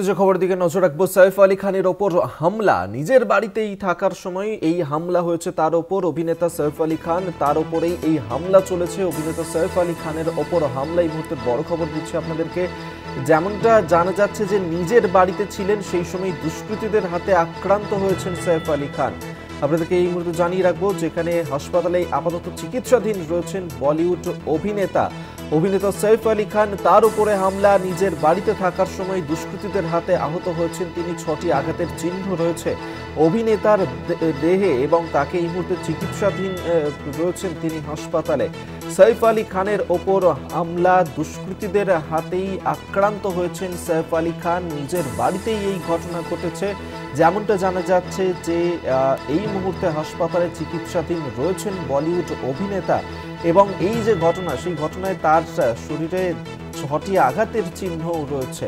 যে খবরের দিকে নজর রাখবো, সাইফ আলী খানের ওপর হামলা। নিজের বাড়িতেই থাকার সময় এই হামলা হয়েছে তার ওপর। অভিনেতা সাইফ আলী খান, তার ওপরেই এই হামলা চলেছে। অভিনেতা সাইফ আলী খানের ওপর হামলা, এই মুহূর্তে বড় খবর দিচ্ছি আপনাদেরকে। যেমনটা জানা যাচ্ছে যে নিজের বাড়িতে ছিলেন, সেই সময় দুষ্কৃতীদের হাতে আক্রান্ত হয়েছেন সাইফ আলী খান। আপনাদেরকে এই মুহূর্তে জানিয়ে রাখবো, যেখানে হাসপাতালে আপাতত চিকিৎসাধীন রয়েছেন বলিউড অভিনেতা সাইফ আলী খান। তার উপরে হামলা, নিজের বাড়িতে থাকার সময় দুষ্কৃতীদের হাতে আহত হয়েছেন তিনি। 6টি আঘাতের চিহ্ন রয়েছে অভিনেতার দেহে এবং তাকে এই মুহূর্তে চিকিৎসাধীন রয়েছেন তিনি হাসপাতালে। সাইফ আলী খানের ওপর হামলা, দুষ্কৃতীদের হাতেই আক্রান্ত হয়েছেন সাইফ আলী খান। নিজের বাড়িতেই এই ঘটনা ঘটেছে। যেমনটা জানা যাচ্ছে যে এই মুহূর্তে হাসপাতালে চিকিৎসাধীন রয়েছেন বলিউড অভিনেতা এবং এই যে ঘটনা, সেই ঘটনায় তার শরীরে 6টি আঘাতের চিহ্ন রয়েছে।